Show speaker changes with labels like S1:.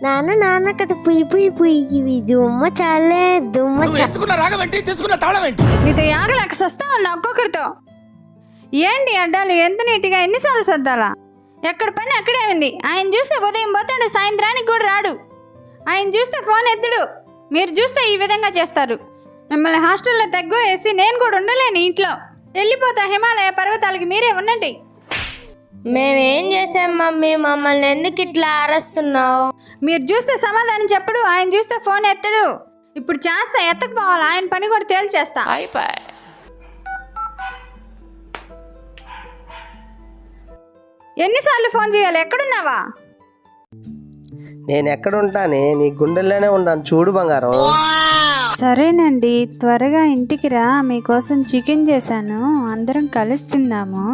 S1: నాన్న నాన్న కదా పుయ్యి పుయ్యి పుయ్యి దుమ్మ చాలే దుమ్మ
S2: మీతో యాగలేక సస్తామన్నా ఒక్కొక్కరితో. ఏంటి అడ్డాలు ఎంత నీట్గా ఎన్నిసార్లు సర్దాలా? ఎక్కడ పని అక్కడే ఉంది. ఆయన చూస్తే ఉదయం పోతాడు, సాయంత్రానికి కూడా రాడు. ఆయన చూస్తే ఫోన్ ఎత్తుడు, మీరు చూస్తే ఈ విధంగా చేస్తారు. మిమ్మల్ని హాస్టల్లో తగ్గు వేసి నేను కూడా ఉండలేను ఇంట్లో. వెళ్ళిపోతా హిమాలయ పర్వతాలకి, మీరే ఉండండి.
S1: మేమేం చేసాం మమ్మీ? మమ్మల్ని ఎందుకు ఇట్లా అరుస్తున్నావు?
S2: మీరు చూస్తే సమాధానం చెప్పడు, ఆయన చూస్తే ఫోన్ ఎత్తడు. ఇప్పుడు చేస్తా, ఎత్తకపోవాలి. ఆయన పని కూడా తేల్చేస్తా. ఎన్నిసార్లు ఫోన్ చేయాలి? ఎక్కడున్నావా?
S3: నేను ఎక్కడుంటానే? నీ గుండెల్లోనే ఉన్నాను చూడు బంగారం.
S2: సరేనండి, త్వరగా ఇంటికి రా. మీకోసం చికెన్ చేశాను, అందరం కలిసి తిందాము.